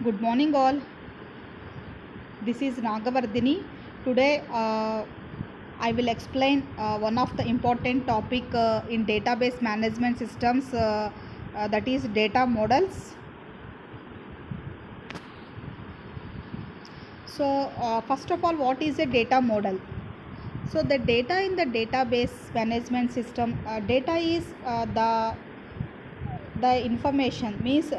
Good morning, all. This is Nagavardhini. Today, I will explain one of the important topic in database management systems, that is data models. So, first of all, what is a data model? So, the data in the database management system, data is the information means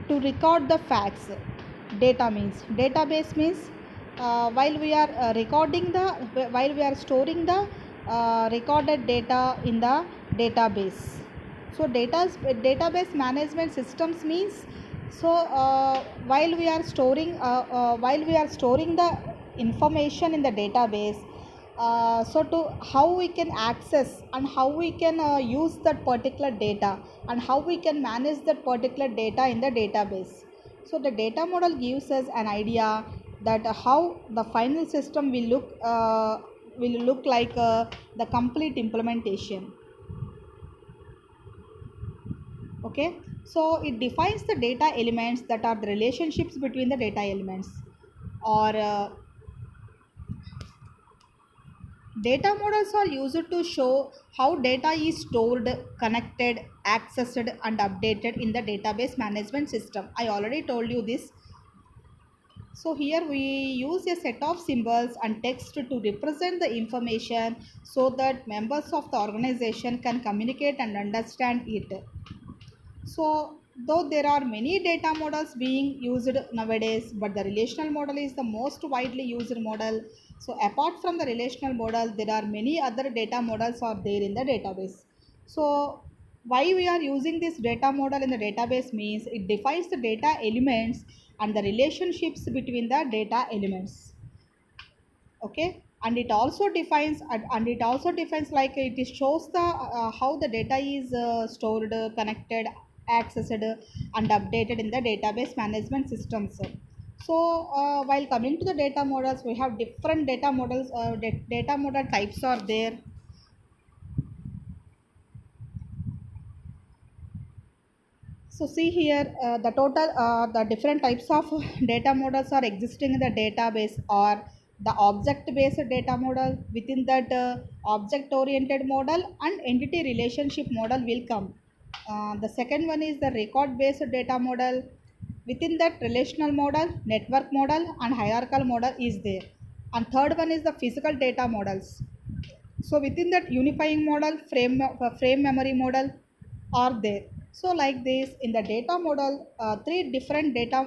to record the facts. Data means database means while we are recording the while we are storing the recorded data in the database. So database management systems means so while we are storing the information in the database, so to how we can access and how we can use that particular data and how we can manage that particular data in the database. So the data model gives us an idea that how the final system will look like the complete implementation. Okay, so it defines the data elements that are the relationships between the data elements, or data models are used to show how data is stored, connected, accessed, and updated in the database management system. I already told you this. So here we use a set of symbols and text to represent the information so that members of the organization can communicate and understand it. So, though there are many data models being used nowadays, but the relational model is the most widely used model. So, apart from the relational model, there are many other data models are there in the database. So, why we are using this data model in the database means it defines the data elements and the relationships between the data elements. Okay, and it also defines like it shows the how the data is stored, connected, accessed, and updated in the database management systems. So while coming to the data models, we have different data models, data model types are there. So see here, the different types of data models are existing in the database, or the object based data model. Within that object oriented model and entity relationship model will come. The second one is the record based data model. Within that relational model, network model, and hierarchical model is there. And third one is the physical data models. So within that unifying model, frame memory model are there. So like this, in the data model, three different data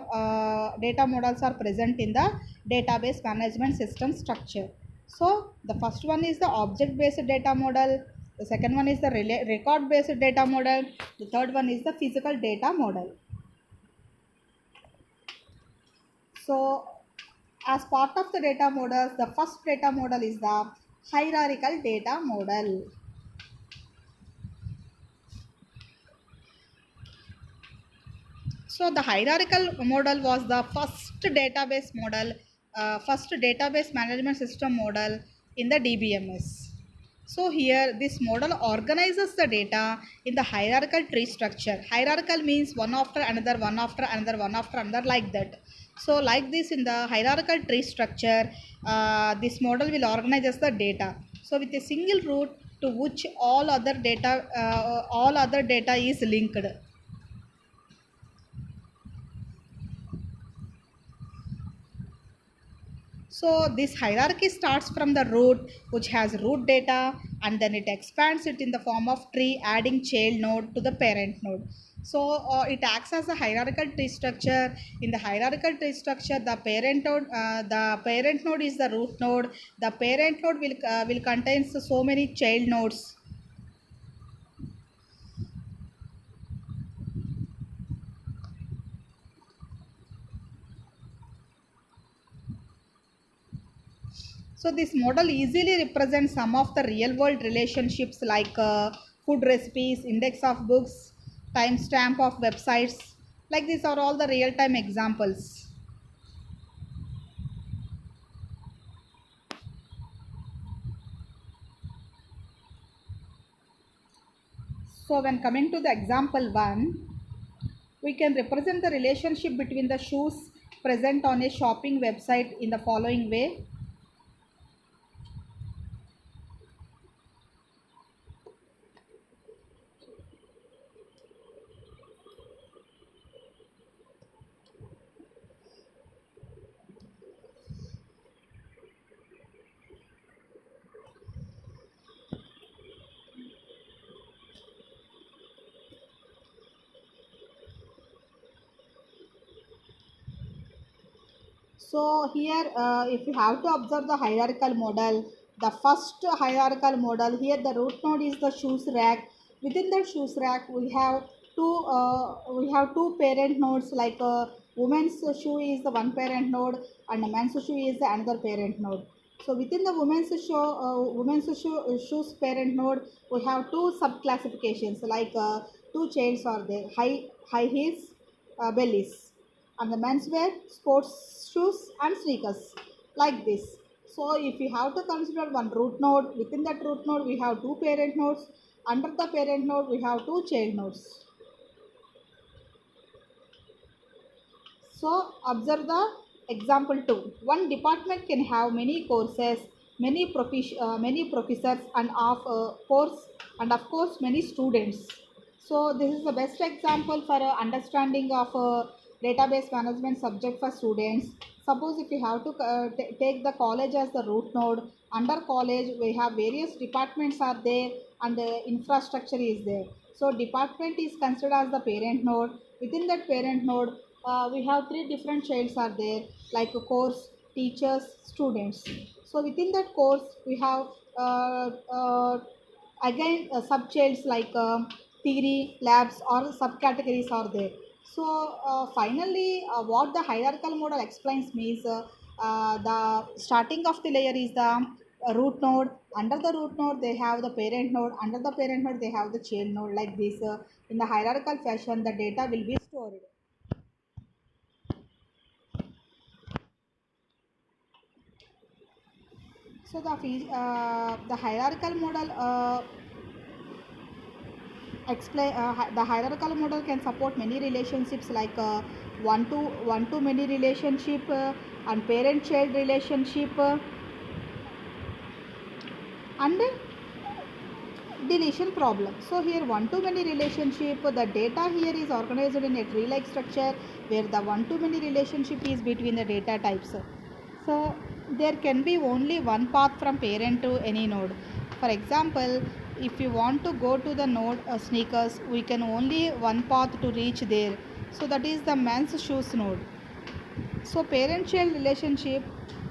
models are present in the database management system structure. So the first one is the object based data model, the second one is the record based data model, the third one is the physical data model. So as part of the data models, the first data model is the hierarchical data model. So the hierarchical model was the first database management system model in the DBMS. So here this model organizes the data in the hierarchical tree structure. Hierarchical means one after another, one after another, one after another, like that. So like this in the hierarchical tree structure, this model will organize the data. So with a single root to which all other data is linked. So this hierarchy starts from the root, which has root data, and then it expands it in the form of tree, adding child node to the parent node. So it acts as a hierarchical tree structure. In the hierarchical tree structure, the parent node is the root node. The parent node will contain so many child nodes. So this model easily represents some of the real world relationships like food recipes, index of books, timestamp of websites. Like these are all the real time examples. So when coming to the example one, We can represent the relationship between the shoes present on a shopping website in the following way. So here, if you have to observe the hierarchical model, the first hierarchical model here, the root node is the shoes rack. Within the shoes rack, we have two parent nodes, like women's shoe is the one parent node and a men's shoe is the another parent node. So within the shoes parent node, we have two sub classifications, like two chains are there: high heels, bellies, and the menswear, sports shoes and sneakers, like this. So if you have to consider one root node, within that root node we have two parent nodes, under the parent node we have two child nodes. So observe the example 2. One department can have many courses, many professors, and of course many students. So this is the best example for understanding of database management subject for students. Suppose if you have to take the college as the root node, under college we have various departments are there and the infrastructure is there. So department is considered as the parent node. Within that parent node, we have three different childs are there, like a course, teachers, students. So within that course we have again sub childs like theory, labs, or subcategories are there. So finally, what the hierarchical model explains means, the starting of the layer is the root node. Under the root node they have the parent node, under the parent node they have the child node, like this. In the hierarchical fashion the data will be stored. So the hierarchical model the hierarchical model can support many relationships, like one to many relationship, and parent child relationship, and deletion problem. So here one to many relationship, the data here is organized in a tree like structure where the one to many relationship is between the data types. So there can be only one path from parent to any node. For example, if you want to go to the node sneakers, we can only one path to reach there. So that is the men's shoes node. So parent child relationship,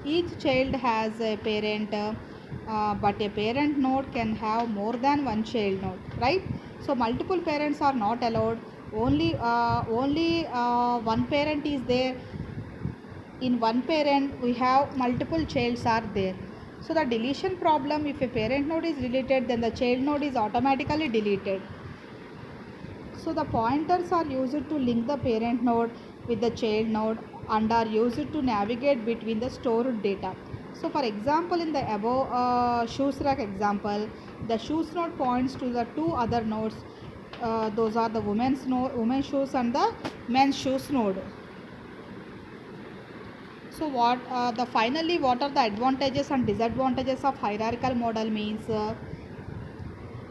each child has a parent, but a parent node can have more than one child node, right? So multiple parents are not allowed. Only one parent is there. In one parent we have multiple childs are there. So the deletion problem, if a parent node is deleted then the child node is automatically deleted. So the pointers are used to link the parent node with the child node and are used to navigate between the stored data. So for example, in the above shoes rack example, the shoes node points to the two other nodes. Those are the women's shoes and the men's shoes node. So what are the advantages and disadvantages of hierarchical model means,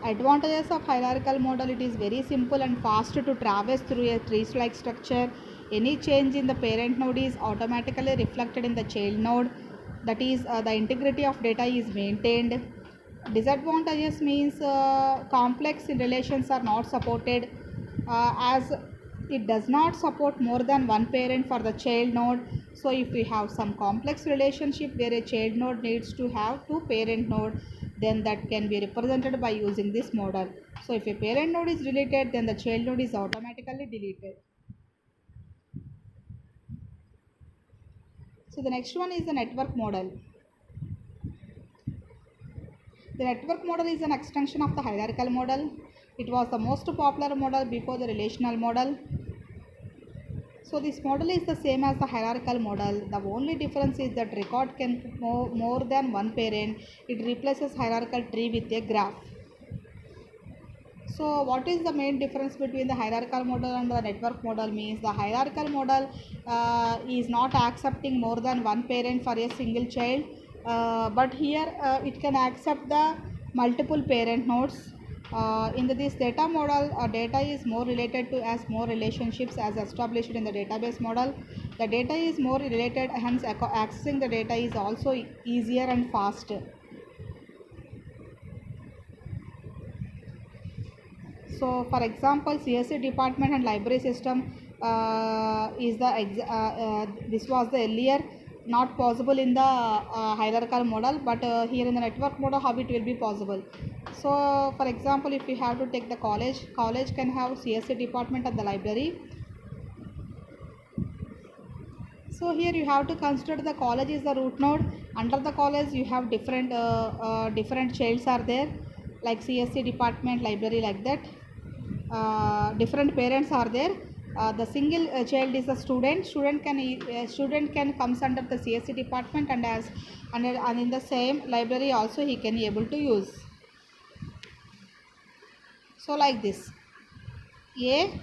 advantages of hierarchical model, it is very simple and fast to traverse through a tree like structure. Any change in the parent node is automatically reflected in the child node. That is, the integrity of data is maintained. Disadvantages means, complex relations are not supported, as it does not support more than one parent for the child node. So if we have some complex relationship where a child node needs to have two parent node, then that can be represented by using this model. So if a parent node is deleted then the child node is automatically deleted. So the next one is the network model. The network model is an extension of the hierarchical model. It was the most popular model before the relational model. So this model is the same as the hierarchical model. The only difference is that record can more than one parent. It replaces hierarchical tree with a graph. So what is the main difference between the hierarchical model and the network model? Means the hierarchical model is not accepting more than one parent for a single child, but here it can accept the multiple parent nodes. In this data model, data is more related to as more relationships as established in the database model. The data is more related, hence accessing the data is also easier and faster. So, for example, CSC department and library system this was the earlier not possible in the hierarchical model, but here in the network model, how it will be possible. So, for example, if we have to take the college can have CSC department and the library. So here you have to consider the college is the root node. Under the college you have different childs are there, like CSC department, library, like that. Different parents are there. The single child is a student. Student can comes under the CSC department, and in the same library also he can able to use. So like this, A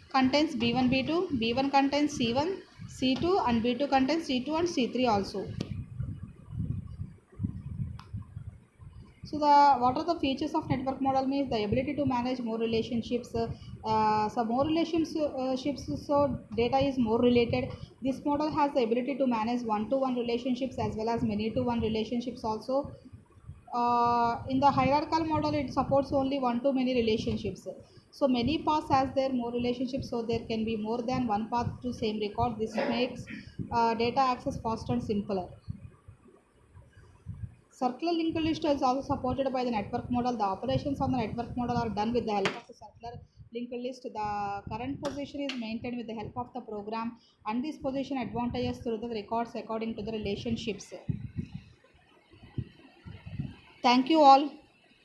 contains B1 B2, B1 contains C1 C2, and B2 contains C2 and C3 also. So the what are the features of network model? Means the ability to manage more relationships. So more relationships, so data is more related. This model has the ability to manage one-to-one relationships as well as many-to-one relationships also. In the hierarchical model, it supports only one-to-many relationships. So many paths has their more relationships, so there can be more than one path to same record. This makes data access faster and simpler. Circular linked list is also supported by the network model. The operations on the network model are done with the help of the circular linked list. The current position is maintained with the help of the program, and this position advantages through the records according to the relationships. Thank you all.